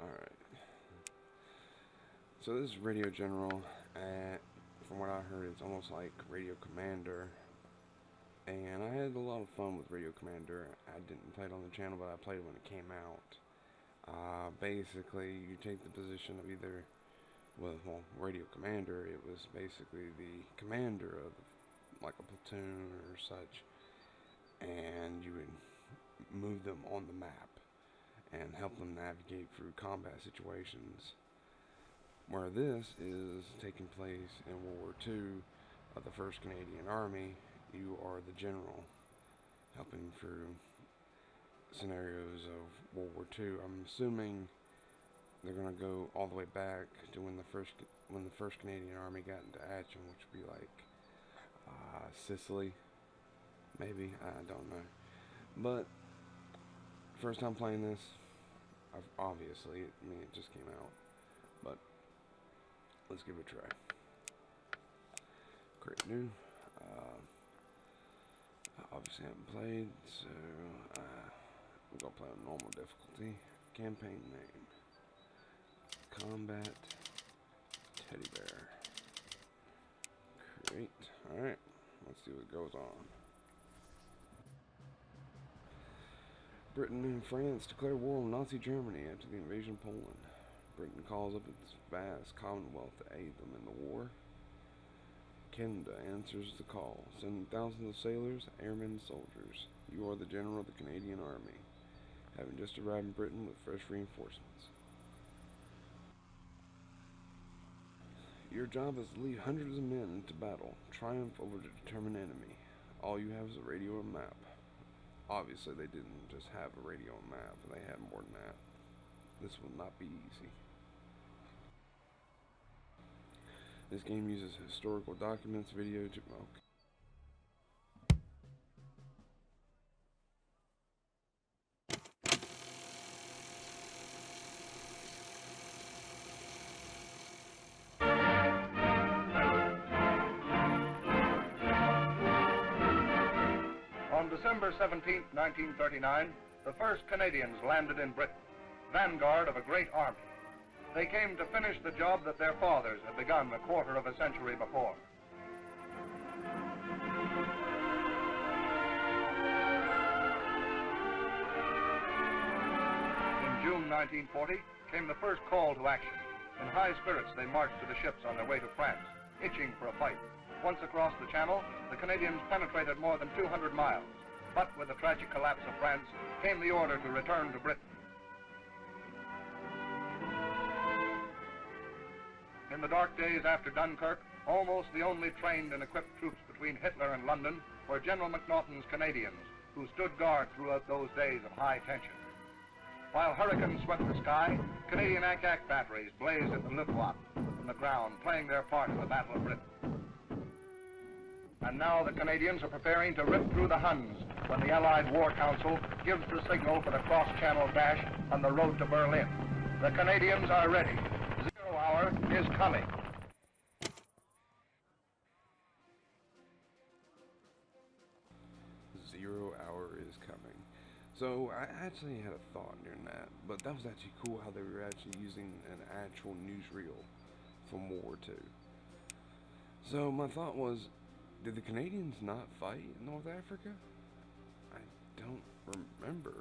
Alright. So this is Radio General. From what I heard, it's almost like Radio Commander. And I had a lot of fun with Radio Commander. I didn't play it on the channel, but I played it when it came out. Basically, you take the position of either, well, Radio Commander, it was basically the commander of like a platoon or such, and you would move them on the map and help them navigate through combat situations. Where this is taking place in World War II of the 1st Canadian Army, you are the general helping through scenarios of World War II. I'm assuming they're going to go all the way back to when the first Canadian Army got into action, which would be like Sicily, maybe, I don't know. But first time playing this, obviously, it just came out, but let's give it a try. Create new. I obviously haven't played, so we're gonna play on normal difficulty. Campaign name: Combat Teddy Bear. Create. Alright, let's see what goes on. Britain and France declare war on Nazi Germany after the invasion of Poland. Britain calls up its vast Commonwealth to aid them in the war. Canada answers the call, sending thousands of sailors, airmen, and soldiers. You are the general of the Canadian Army, having just arrived in Britain with fresh reinforcements. Your job is to lead hundreds of men into battle, triumph over the determined enemy. All you have is a radio and map. Obviously, they didn't just have a radio and map, they had more than that. This will not be easy. This game uses historical documents, video to... Okay. On December 17, 1939, the first Canadians landed in Britain, vanguard of a great army. They came to finish the job that their fathers had begun a quarter of a century before. In June 1940 came the first call to action. In high spirits, they marched to the ships on their way to France, itching for a fight. Once across the Channel, the Canadians penetrated more than 200 miles. But with the tragic collapse of France came the order to return to Britain. In the dark days after Dunkirk, almost the only trained and equipped troops between Hitler and London were General MacNaughton's Canadians, who stood guard throughout those days of high tension. While hurricanes swept the sky, Canadian ack-ack batteries blazed at the Luftwaffe from the ground, playing their part in the Battle of Britain. And now the Canadians are preparing to rip through the Huns when the Allied War Council gives the signal for the cross-channel dash on the road to Berlin. The Canadians are ready. 0 hour is coming. Zero hour is coming. So I actually had a thought during that, but that was actually cool how they were actually using an actual newsreel from World War II. So my thought was, did the Canadians not fight in North Africa? I don't remember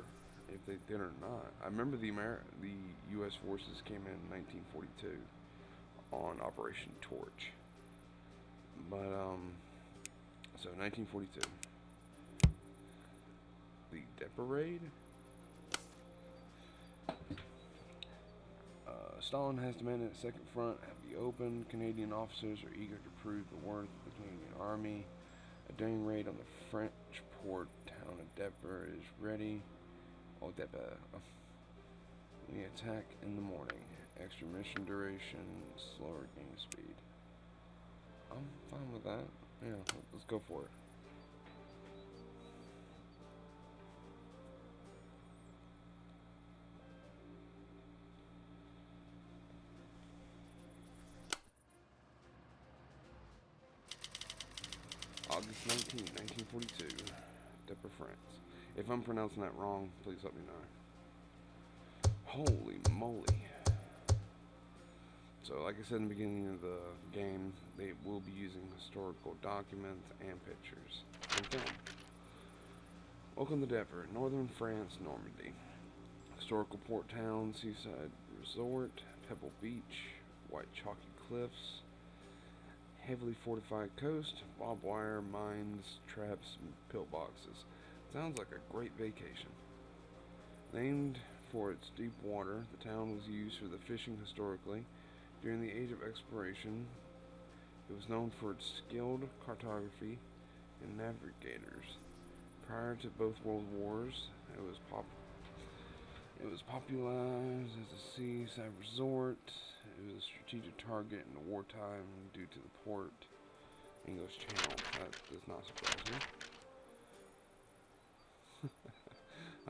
if they did or not. I remember the U.S. forces came in 1942 on Operation Torch. But, so 1942. The Depot Raid. Stalin has demanded a second front be opened. Canadian officers are eager to prove the worth of the Canadian Army. A daring raid on the French port town of Depot is ready. Oh, Depot. We attack in the morning. Extra mission duration, slower game speed. I'm fine with that. Yeah, let's go for it. August 19, 1942, Depot, France. If I'm pronouncing that wrong, please let me know. Holy moly. So, like I said in the beginning of the game, they will be using historical documents and pictures and film. Welcome to Deptford, northern France, Normandy. Historical port town, seaside resort, Pebble Beach, white chalky cliffs, heavily fortified coast, barbed wire, mines, traps, and pillboxes. Sounds like a great vacation. Named for its deep water, the town was used for the fishing historically. During the Age of Exploration, it was known for its skilled cartography and navigators. Prior to both World Wars, it was popularized as a seaside resort. It was a strategic target in the wartime due to the port English Channel. That does not surprise me.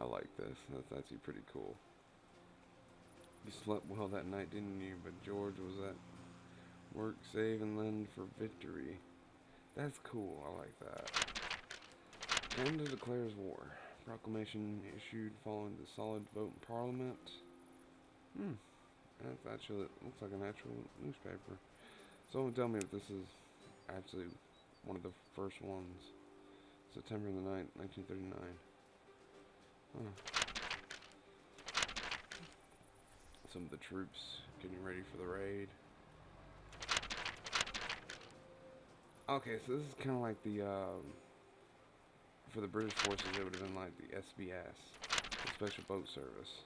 I like this. That's actually pretty cool. You slept well that night, didn't you? But George was at work saving Lynn for victory. That's cool. I like that. Canada declares war. Proclamation issued following the solid vote in Parliament. That's actually, it looks like an actual newspaper. Someone tell me if this is actually one of the first ones. September the 9th, 1939. Some of the troops getting ready for the raid. Okay, so this is kind of like the, for the British forces, it would have been like the SBS, the Special Boat Service.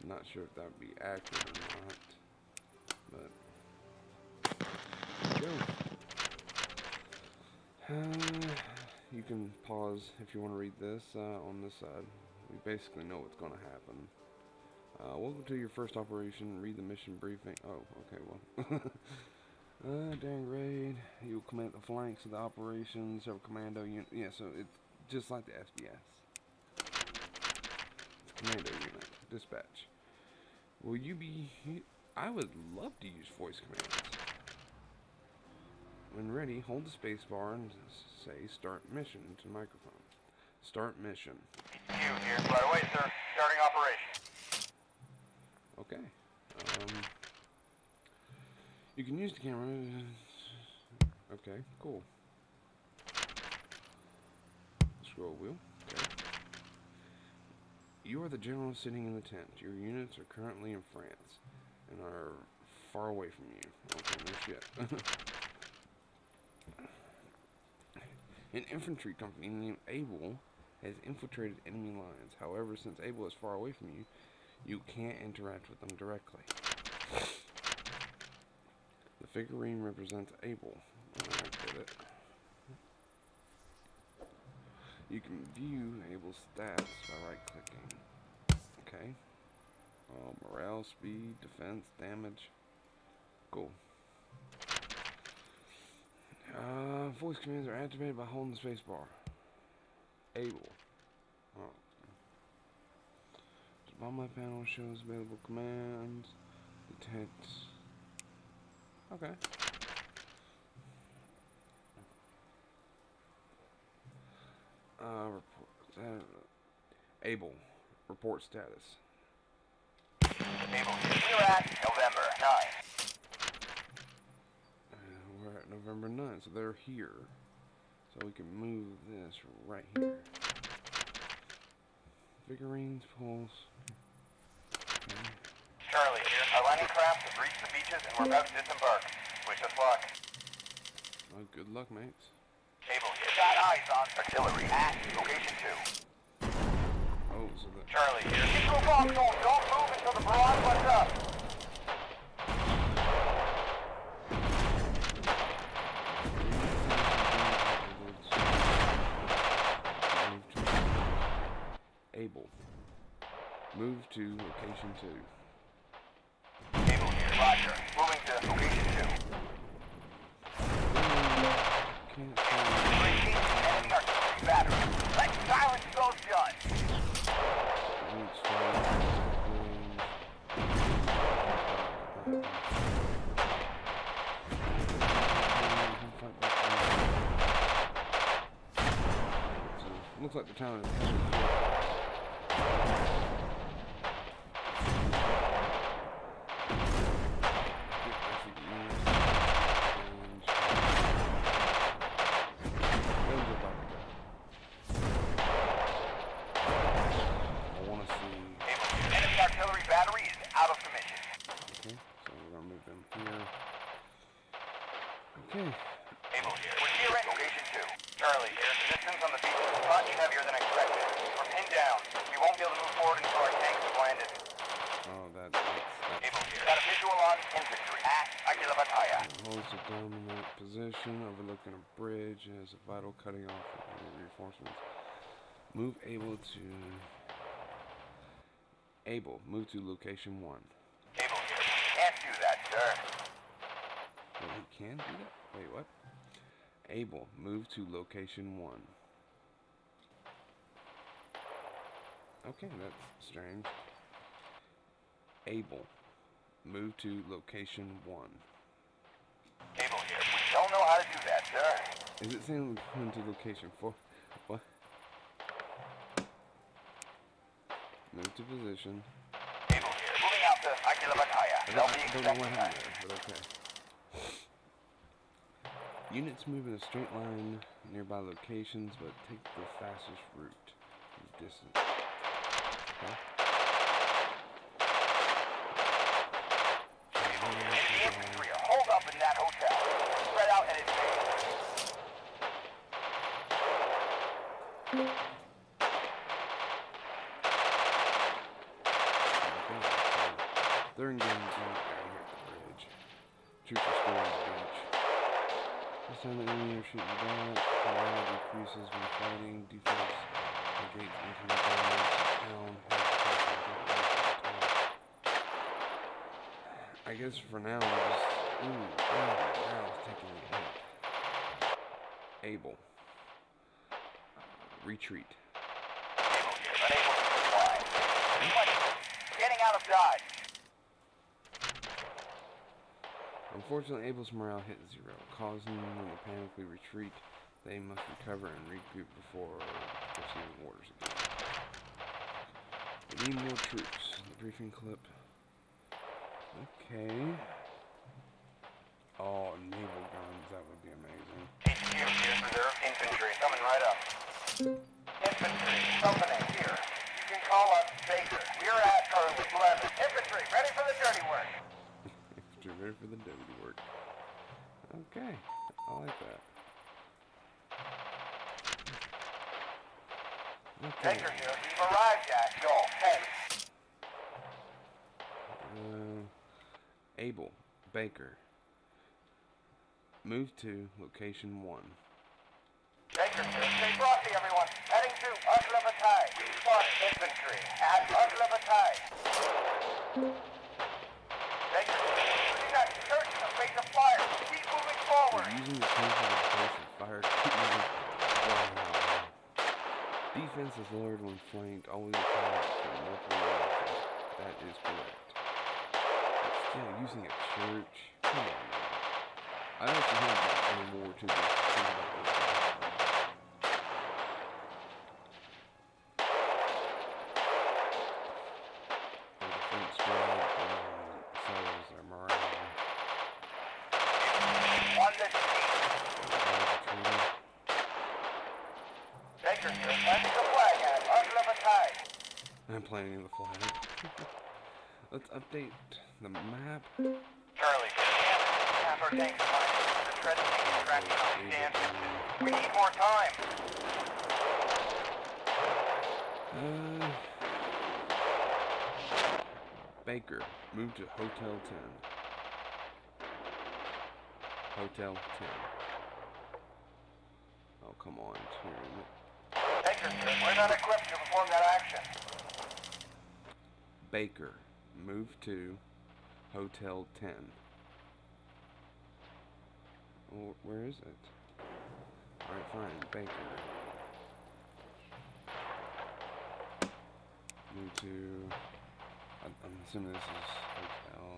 I'm not sure if that would be accurate or not, but there we go. You can pause if you want to read this on this side. We basically know what's going to happen. Welcome to your first operation. Read the mission briefing. Oh, okay, well. During raid, you will command the flanks of the operations, have a commando unit. Yeah, so it's just like the SBS. It's commando unit. Dispatch. Will you be... I would love to use voice commands. When ready, hold the space bar and say start mission to microphone. Start mission. You here, right away, sir. Starting operation. Okay. You can use the camera. Okay, cool. Scroll wheel. Okay. You are the general sitting in the tent. Your units are currently in France and are far away from you. Okay, no shit. An infantry company named Able has infiltrated enemy lines. However, since Able is far away from you, you can't interact with them directly. The figurine represents Able. I get it. You can view Able's stats by right-clicking. Okay. Morale, speed, defense, damage. Cool. Voice commands are activated by holding the space bar. Able. Oh. On my panel shows available commands. Detect. Okay. Report. Able. Report status. Able, you're at November 9. We're at November 9th, so they're here. So we can move this right here. Figurines, pulse. Okay. Charlie here. Our landing craft has reached the beaches and we're about to disembark. Wish us luck. Oh, good luck, mates. Able, you got eyes on artillery at location 2. Oh, so that... Charlie here. Keep your box on. Don't move until the barrage lets up. Able. Move to location 2. Able here. Roger. Moving to location 2. Can't find... Breaking enemy artillery battery. Let's silence those guns. Looks like the town is heavily Okay. Able here. We're here at location 2. Charlie here. The distance on the beach is much heavier than expected. We're pinned down. We won't be able to move forward until our tanks have landed. Oh, that's Able here. Got a visual on infantry at Aquila Bataya. holds a dominant position overlooking a bridge and has a vital cutting off of enemy reinforcements. Move move to location 1. Able here. Can't do that, sir. Well, he can do that? Wait, what? Able, move to location 1. Okay, that's strange. Able, move to location 1. Able here. We don't know how to do that, sir. Is it saying move to location 4? What? Move to position. Able here. Moving out to Aquila Bataya. I They'll be don't know what expecting happened us. there, but okay. Units move in a straight line nearby locations, but take the fastest route. Distance. Okay. The infantry are holed up in that hotel. Spread out and advance. They're engaging out here at the bridge. Troops are still on the beach. This time the enemy are shooting down. Morale decreases when fighting. Defense negates incoming damage. Town I guess for now we're just now it's taking a hit. Able. Retreat. Unable to comply. Getting out of dodge. Unfortunately, Abel's morale hit 0, causing them to panically retreat. They must recover and regroup before receiving orders again. We need more troops. The briefing clip. Okay. Oh, naval guns. That would be amazing. HQ here, reserve infantry coming right up. Infantry, company here. You can call us Baker. We're at Charlie 11. Infantry, ready for the dirty work. Ready for the dirty work. Okay, I like that. Okay. Baker here. We've arrived at Joel. Hey. Able, Baker. Move to location 1. Baker here. Stay frosty, everyone. Heading to Aquila Bataya. We spot infantry at Aquila Bataya. Baker here. Shooting that church in the face of fire. Keep moving forward. Using the tank as a base of fire. Keep moving. Wow. Defense is lowered when flanked. Always attack from multiple directions. That is correct. But still, using a church. Come on. I actually heard about World War II. Think about this. The defense squad sells their morale. On the scene. Baker here. Planting the flag at Aquila Bataya. I'm planting the flag. Let's update the map. Charlie, half our tanks are mine. The treads taking traction on these dams. We need more time. Baker, move to Hotel 10. Hotel 10. Oh, come on, Tyrion. Baker, we're not equipped to perform that action. Baker, move to Hotel 10. Oh, where is it? Alright, fine, Baker. Move to... I'm assuming this is hotel.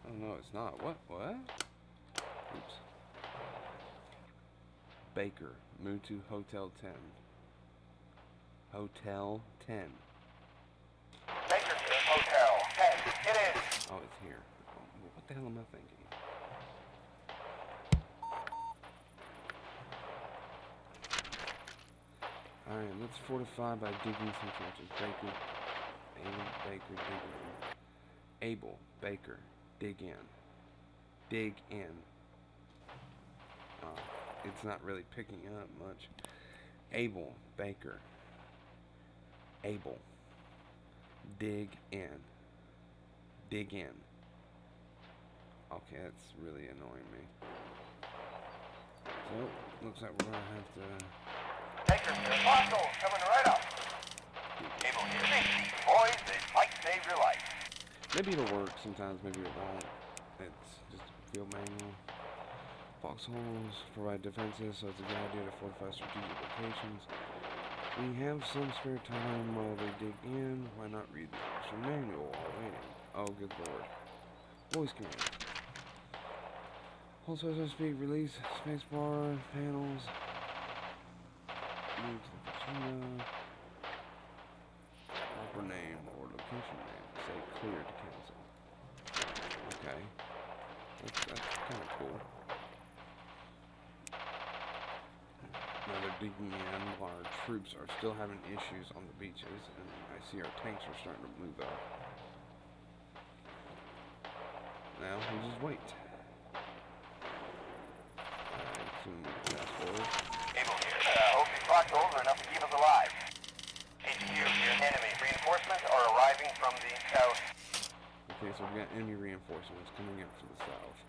Oh no, it's not. What? Oops. Baker, move to Hotel 10. Hotel 10. Baker, Hotel 10. It is. Oh, it's here. What the hell am I thinking? Alright, let's fortify by digging some trenches. Baker, dig in. Able, Baker, dig in. dig in. It's not really picking up much. Able, Baker. Able. Dig in. Dig in. Okay, that's really annoying me. So, looks like we're gonna have to... Baker, hostiles coming right up. Able to see, boys, this might save your life. Maybe it'll work sometimes, maybe it won't. It's just a field manual. Foxholes provide defenses, so it's a good idea to fortify strategic locations. When you have some spare time while they dig in, why not read the actual manual while waiting? Oh, good lord. Voice command. Hold special speed, release, spacebar, panels. Move to the Pacino. Proper name or location name. Say clear to cancel. Okay. That's kind of cool. Now they're digging in while our troops are still having issues on the beaches, and I see our tanks are starting to move up. Now we just wait. Alright, so we can fast forward. Able here. Hope these foxholes are enough to keep us alive. HQ here. Enemy reinforcements are arriving from the south. Okay, so we got enemy reinforcements coming up from the south.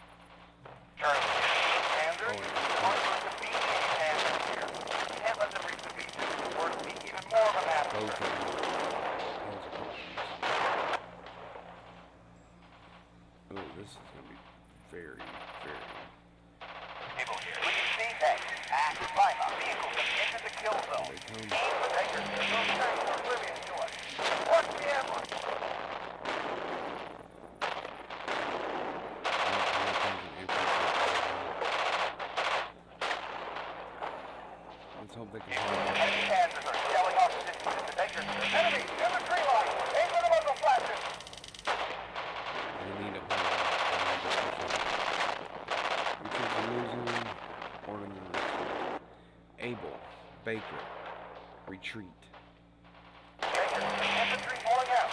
Charlie here. Sanders, Oh, hard for the beach. Sanders here. We can't let them reach the beaches. Or it'll be even more of a massacre. Okay. Oh, this is going to be very, very... Able here. We can see tanks. Climb up. Vehicles have entered the kill zone. They come. Aim for Baker. Those tanks are oblivious to us. Watch the ambush. Let's hope they can Enemy Panzers are shelling off the distance to Baker. Enemy! Infantry line! Aim for the muzzle flashes! They need a hold. Retreat are losing. Order them to retreat. Able. Baker. Retreat. Baker, infantry pulling out.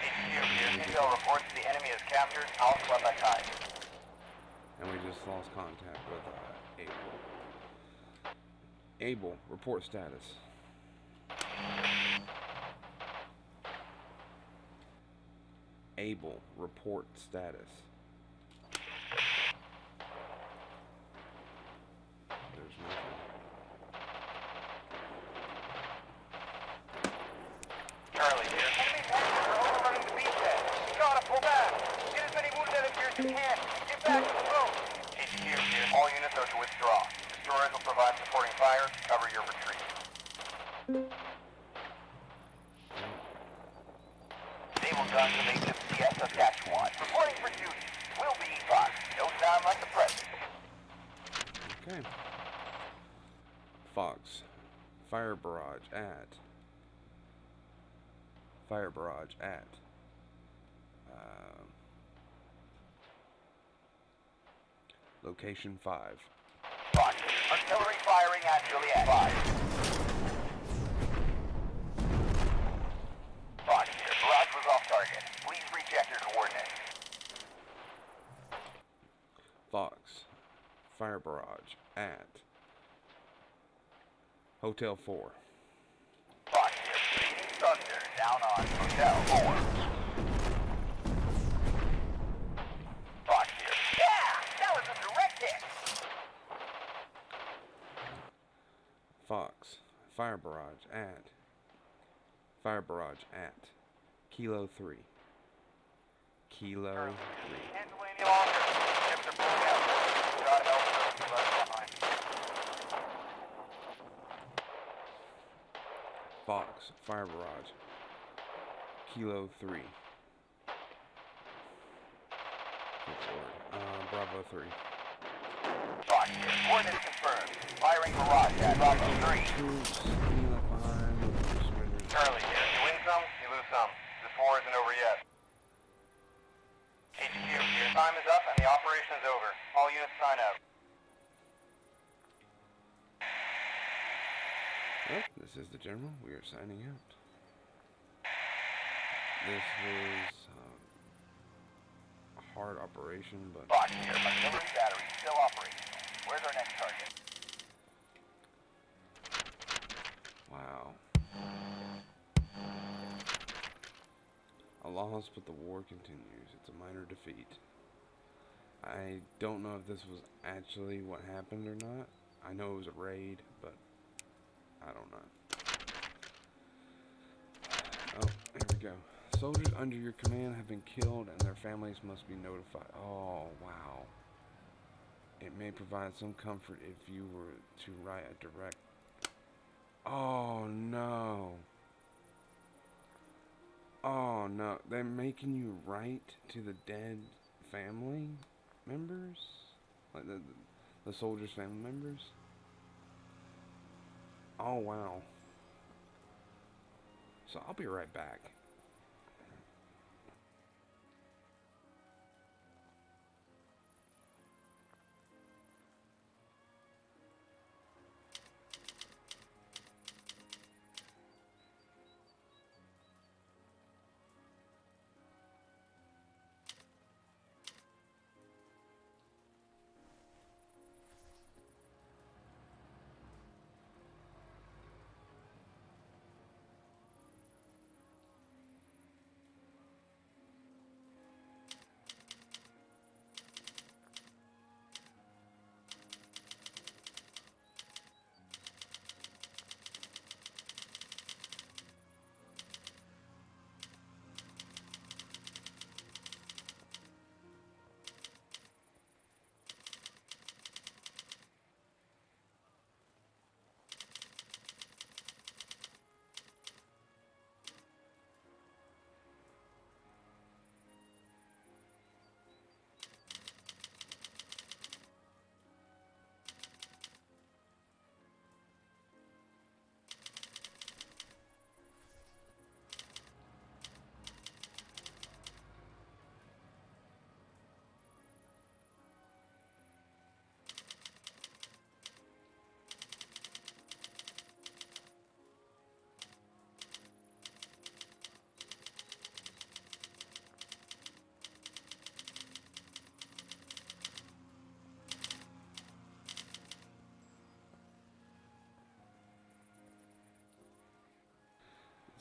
HQ here. Intel reports the enemy has captured Alpha Batai. And we just lost contact with Able. Able. Report status. Able. Report status. There's nothing. Charlie here. Enemy Panzers are overrunning the beachhead. You gotta pull back. Get as many wounded enemy as you can. Get back to the road. HQ here. All units are to withdraw. Destroyers will provide supporting fire to cover your retreat. Naval guns of HMCS Saskatchewan. Reporting for duty. Will be Fox. No sound like the present. Okay. Fox. Fire barrage at. Fire barrage at. Location 5. Fox. Artillery firing at Juliet. 5. Fox here. Barrage was off target. Please recheck your coordinates. Fox. Fire barrage at. Hotel 4. Fox here. Bleeding Thunder down on Hotel 4. Fox here. Yeah! That was a direct hit! Fox. Fire barrage at. Fire barrage at. Kilo 3. Kilo 3. Can't delay any longer. Ships are pulling out. God help those who left behind. Fox. Fire barrage. Kilo 3. Good lord. Bravo 3. Fox here. Coordinates confirmed. Firing barrage at Bravo 3. Troops. Any left behind. Surrender. Charlie here. You win some, you lose some. This war isn't over yet. HQ here. Time is up and the operation is over. All units sign out. Well, this is the General. We are signing out. this was a hard operation, but Fox here. Artillery battery still operational. Where's our next target? wow. A loss, but the war continues. It's a minor defeat. I don't know if this was actually what happened or not. I know it was a raid, but I don't know. Oh, here we go. Soldiers under your command have been killed and their families must be notified. Oh, wow. It may provide some comfort if you were to write a direct... Oh, no. Oh, no. They're making you write to the dead family members? Like the soldiers' family members? Oh, wow. So I'll be right back.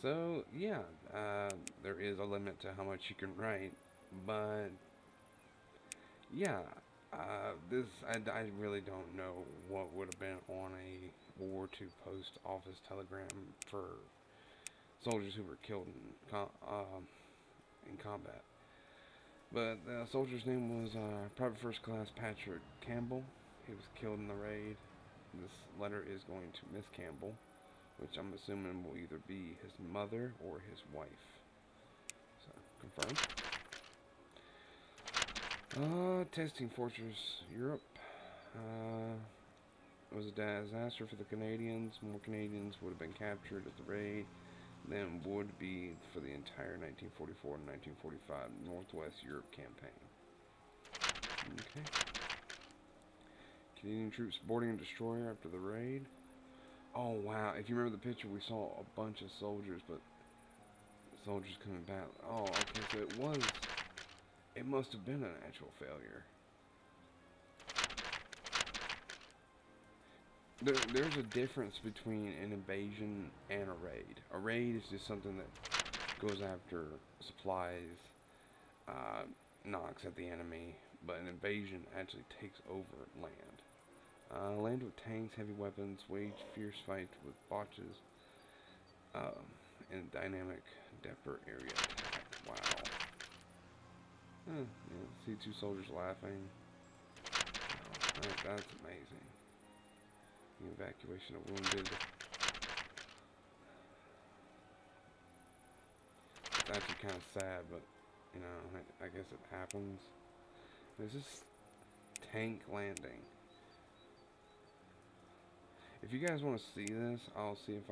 So, yeah, there is a limit to how much you can write, but, yeah, I really don't know what would have been on a World War II post office telegram for soldiers who were killed in combat. But the soldier's name was Private First Class Patrick Campbell. He was killed in the raid. This letter is going to Miss Campbell, which I'm assuming will either be his mother or his wife. So, confirmed. Testing Fortress Europe. It was a disaster for the Canadians. More Canadians would have been captured at the raid than would be for the entire 1944 and 1945 Northwest Europe campaign. Okay. Canadian troops boarding a destroyer after the raid. Oh wow, if you remember the picture, we saw a bunch of soldiers, but the soldiers coming back. Oh, okay, so it must have been an actual failure. There's a difference between an invasion and a raid. A raid is just something that goes after supplies, knocks at the enemy, but an invasion actually takes over land. Land with tanks, heavy weapons, wage fierce fight with botches, in a dynamic depper area attack. Wow. Yeah, see two soldiers laughing. Wow, that's amazing. The evacuation of wounded. It's actually kind of sad, but, you know, I guess it happens. There's this tank landing. If you guys want to see this, I'll see if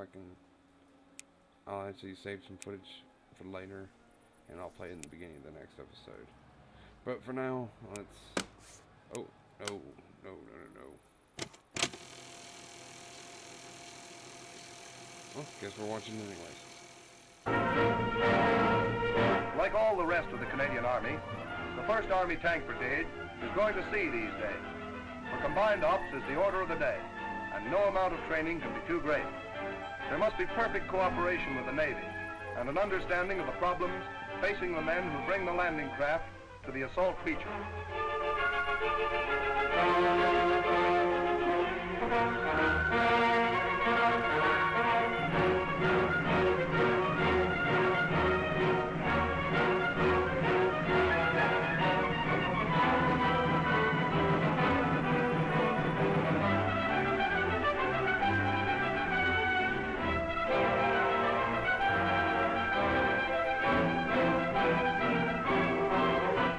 I'll actually save some footage for later, and I'll play it in the beginning of the next episode. But for now, let's... Oh, no. Well, guess we're watching anyways. Like all the rest of the Canadian Army, the 1st Army Tank Brigade is going to see these days. For combined ops is the order of the day, and no amount of training can be too great. There must be perfect cooperation with the Navy and an understanding of the problems facing the men who bring the landing craft to the assault beaches.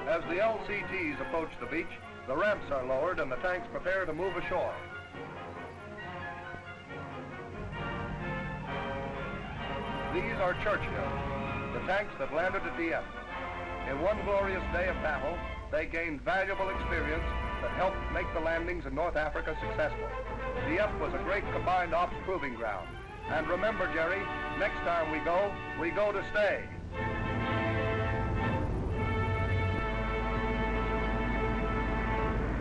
As the LCTs approach the beach, the ramps are lowered and the tanks prepare to move ashore. These are Churchill, the tanks that landed at Dieppe. In one glorious day of battle, they gained valuable experience that helped make the landings in North Africa successful. Dieppe was a great combined ops proving ground. And remember, Jerry, next time we go to stay.